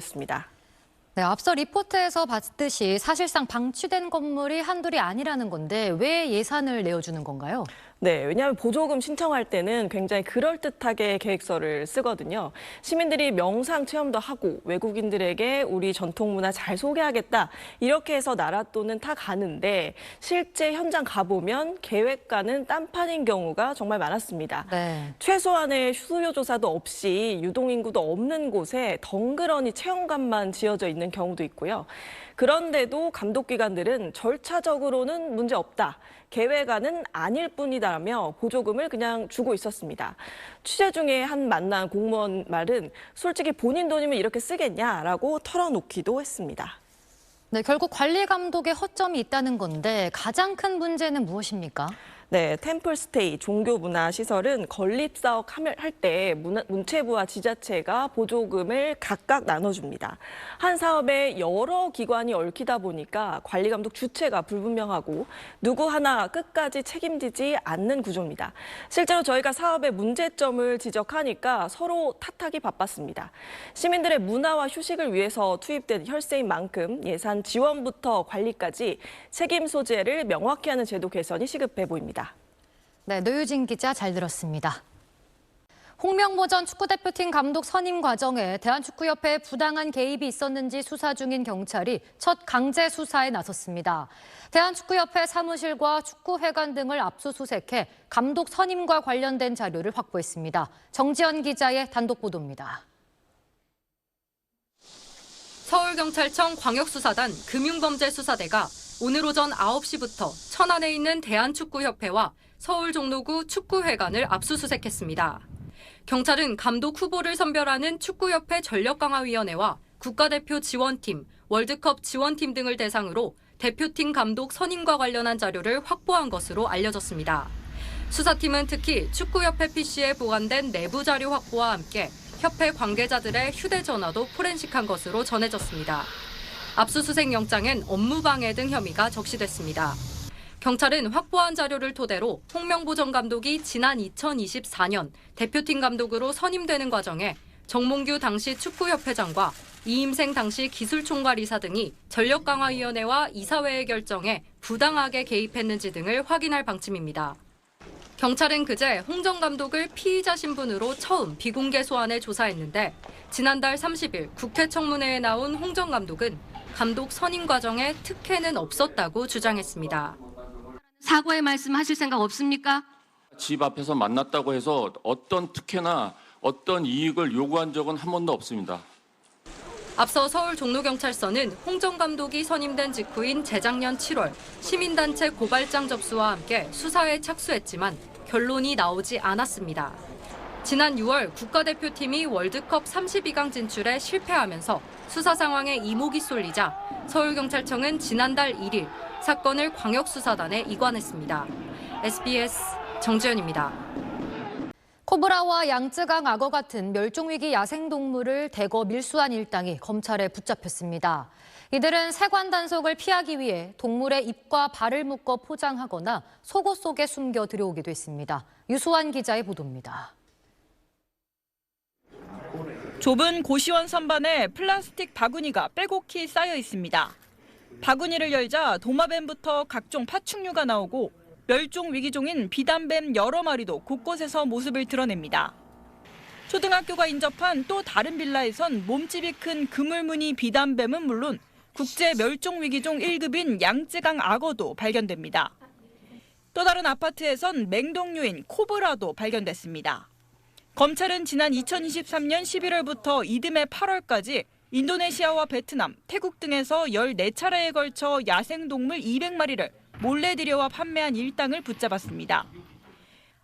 네, 앞서 리포트에서 봤듯이 사실상 방치된 건물이 한둘이 아니라는 건데 왜 예산을 내어주는 건가요? 네, 왜냐하면 보조금 신청할 때는 굉장히 그럴듯하게 계획서를 쓰거든요. 시민들이 명상 체험도 하고 외국인들에게 우리 전통 문화 잘 소개하겠다 이렇게 해서 나라 돈은 다 가는데 실제 현장 가보면 계획과는 딴판인 경우가 정말 많았습니다. 네. 최소한의 수요 조사도 없이 유동인구도 없는 곳에 덩그러니 체험관만 지어져 있는 경우도 있고요. 그런데도 감독기관들은 절차적으로는 문제 없다. 계획안은 아닐 뿐이다라며 보조금을 그냥 주고 있었습니다. 취재 중에 한 만난 공무원 말은 솔직히 본인 돈이면 이렇게 쓰겠냐라고 털어놓기도 했습니다. 네, 결국 관리 감독에 허점이 있다는 건데 가장 큰 문제는 무엇입니까? 네, 템플스테이 종교문화시설은 건립사업 할 때 문체부와 지자체가 보조금을 각각 나눠줍니다. 한 사업에 여러 기관이 얽히다 보니까 관리감독 주체가 불분명하고 누구 하나 끝까지 책임지지 않는 구조입니다. 실제로 저희가 사업의 문제점을 지적하니까 서로 탓하기 바빴습니다. 시민들의 문화와 휴식을 위해서 투입된 혈세인 만큼 예산 지원부터 관리까지 책임 소재를 명확히 하는 제도 개선이 시급해 보입니다. 네, 노유진 기자 잘 들었습니다. 홍명보 전 축구대표팀 감독 선임 과정에 대한축구협회의 부당한 개입이 있었는지 수사 중인 경찰이 첫 강제 수사에 나섰습니다. 대한축구협회 사무실과 축구회관 등을 압수수색해 감독 선임과 관련된 자료를 확보했습니다. 정지연 기자의 단독 보도입니다. 서울경찰청 광역수사단 금융범죄수사대가 오늘 오전 9시부터 천안에 있는 대한축구협회와 서울 종로구 축구회관을 압수수색했습니다. 경찰은 감독 후보를 선별하는 축구협회 전력강화위원회와 국가대표 지원팀, 월드컵 지원팀 등을 대상으로 대표팀 감독 선임과 관련한 자료를 확보한 것으로 알려졌습니다. 수사팀은 특히 축구협회 PC에 보관된 내부 자료 확보와 함께 협회 관계자들의 휴대전화도 포렌식한 것으로 전해졌습니다. 압수수색 영장엔 업무방해 등 혐의가 적시됐습니다. 경찰은 확보한 자료를 토대로 홍명보 전 감독이 지난 2024년 대표팀 감독으로 선임되는 과정에 정몽규 당시 축구협회장과 이임생 당시 기술총괄이사 등이 전력강화위원회와 이사회의 결정에 부당하게 개입했는지 등을 확인할 방침입니다. 경찰은 그제 홍 전 감독을 피의자 신분으로 처음 비공개 소환해 조사했는데 지난달 30일 국회 청문회에 나온 홍 전 감독은 감독 선임 과정에 특혜는 없었다고 주장했습니다. 사과의 말씀 하실 생각 없습니까? 집 앞에서 만났다고 해서 어떤 특혜나 어떤 이익을 요구한 적은 한 번도 없습니다. 앞서 서울 종로경찰서는 홍 전 감독이 선임된 직후인 재작년 7월 시민단체 고발장 접수와 함께 수사에 착수했지만 결론이 나오지 않았습니다. 지난 6월 국가대표팀이 월드컵 32강 진출에 실패하면서 수사 상황에 이목이 쏠리자 서울경찰청은 지난달 1일 사건을 광역수사단에 이관했습니다. SBS 정지연입니다. 코브라와 양쯔강 악어 같은 멸종위기 야생동물을 대거 밀수한 일당이 검찰에 붙잡혔습니다. 이들은 세관 단속을 피하기 위해 동물의 입과 발을 묶어 포장하거나 속옷 속에 숨겨 들여오기도 했습니다. 유수환 기자의 보도입니다. 좁은 고시원 선반에 플라스틱 바구니가 빼곡히 쌓여 있습니다. 바구니를 열자 도마뱀부터 각종 파충류가 나오고 멸종 위기종인 비단뱀 여러 마리도 곳곳에서 모습을 드러냅니다. 초등학교가 인접한 또 다른 빌라에선 몸집이 큰 그물무늬 비단뱀은 물론 국제 멸종 위기종 1급인 양쯔강 악어도 발견됩니다. 또 다른 아파트에선 맹독류인 코브라도 발견됐습니다. 검찰은 지난 2023년 11월부터 이듬해 8월까지 인도네시아와 베트남, 태국 등에서 14차례에 걸쳐 야생동물 200마리를 몰래 들여와 판매한 일당을 붙잡았습니다.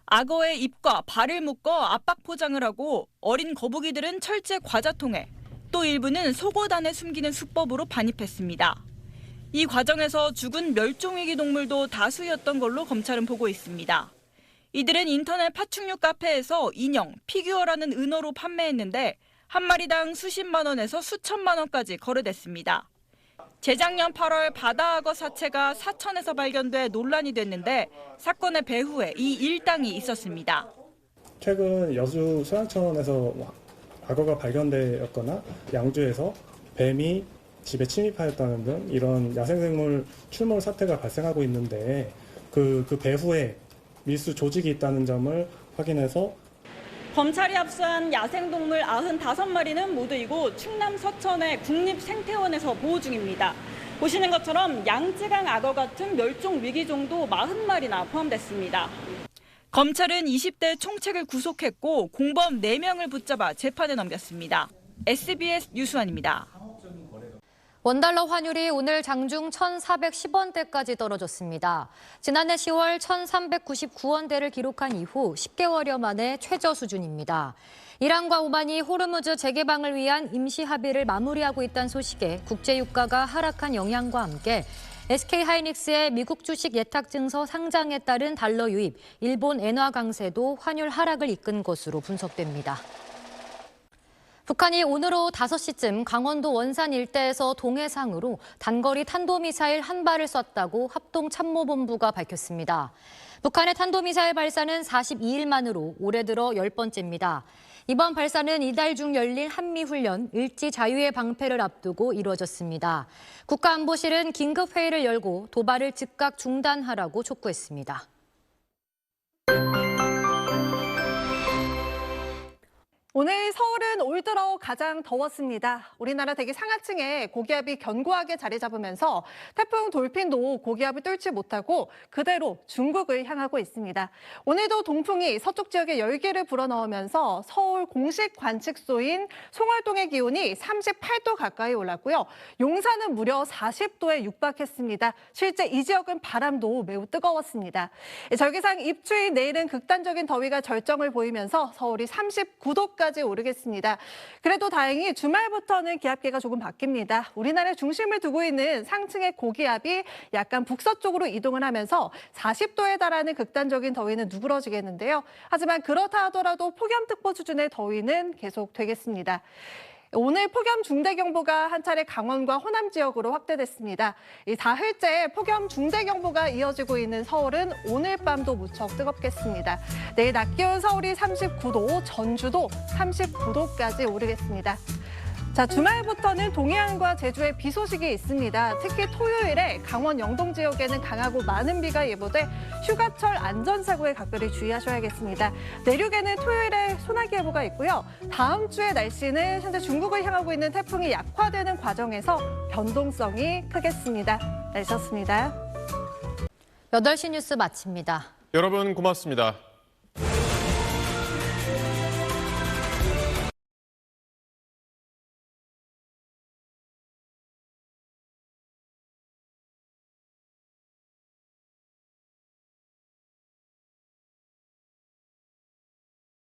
악어의 입과 발을 묶어 압박 포장을 하고 어린 거북이들은 철제 과자통에 또 일부는 속옷 안에 숨기는 수법으로 반입했습니다. 이 과정에서 죽은 멸종위기 동물도 다수였던 걸로 검찰은 보고 있습니다. 이들은 인터넷 파충류 카페에서 인형, 피규어라는 은어로 판매했는데 한 마리당 수십만 원에서 수천만 원까지 거래됐습니다. 재작년 8월 바다악어 사체가 사천에서 발견돼 논란이 됐는데 사건의 배후에 이 일당이 있었습니다. 최근 여수 소양천에서 악어가 발견되었거나 양주에서 뱀이 집에 침입하였다는 등 이런 야생생물 출몰 사태가 발생하고 있는데 그 배후에 밀수 조직이 있다는 점을 확인해서 검찰이 압수한 야생동물 95마리는 모두 이곳 충남 서천의 국립생태원에서 보호 중입니다. 보시는 것처럼 양쯔강 악어 같은 멸종 위기종도 40마리나 포함됐습니다. 검찰은 20대 총책을 구속했고 공범 4명을 붙잡아 재판에 넘겼습니다. SBS 유수환입니다. 원달러 환율이 오늘 장중 1,410원대까지 떨어졌습니다. 지난해 10월 1,399원대를 기록한 이후 10개월여 만에 최저 수준입니다. 이란과 오만이 호르무즈 재개방을 위한 임시 합의를 마무리하고 있다는 소식에 국제유가가 하락한 영향과 함께 SK하이닉스의 미국 주식 예탁 증서 상장에 따른 달러 유입, 일본 엔화 강세도 환율 하락을 이끈 것으로 분석됩니다. 북한이 오늘 오후 5시쯤 강원도 원산 일대에서 동해상으로 단거리 탄도미사일 한 발을 쐈다고 합동참모본부가 밝혔습니다. 북한의 탄도미사일 발사는 42일 만으로 올해 들어 10번째입니다. 이번 발사는 이달 중 열릴 한미훈련 을지 자유의 방패를 앞두고 이루어졌습니다. 국가안보실은 긴급회의를 열고 도발을 즉각 중단하라고 촉구했습니다. 오늘 서울은 올 들어 가장 더웠습니다. 우리나라 대기 상하층에 고기압이 견고하게 자리 잡으면서 태풍 돌핀도 고기압을 뚫지 못하고 그대로 중국을 향하고 있습니다. 오늘도 동풍이 서쪽 지역에 열기를 불어넣으면서 서울 공식 관측소인 송월동의 기온이 38도 가까이 올랐고요. 용산은 무려 40도에 육박했습니다. 실제 이 지역은 바람도 매우 뜨거웠습니다. 절기상 입추인 내일은 극단적인 더위가 절정을 보이면서 서울이 39도 9도까지 오르겠습니다. 그래도 다행히 주말부터는 기압계가 조금 바뀝니다. 우리나라의 중심을 두고 있는 상층의 고기압이 약간 북서쪽으로 이동을 하면서 40도에 달하는 극단적인 더위는 누그러지겠는데요. 하지만 그렇다 하더라도 폭염특보 수준의 더위는 계속 되겠습니다. 오늘 폭염 중대경보가 한 차례 강원과 호남 지역으로 확대됐습니다. 이 사흘째 폭염 중대경보가 이어지고 있는 서울은 오늘 밤도 무척 뜨겁겠습니다. 내일 낮 기온 서울이 39도, 전주도 39도까지 오르겠습니다. 자, 주말부터는 동해안과 제주에 비 소식이 있습니다. 특히 토요일에 강원 영동 지역에는 강하고 많은 비가 예보돼 휴가철 안전사고에 각별히 주의하셔야겠습니다. 내륙에는 토요일에 소나기 예보가 있고요. 다음 주의 날씨는 현재 중국을 향하고 있는 태풍이 약화되는 과정에서 변동성이 크겠습니다. 날씨였습니다. 8시 뉴스 마칩니다. 여러분 고맙습니다.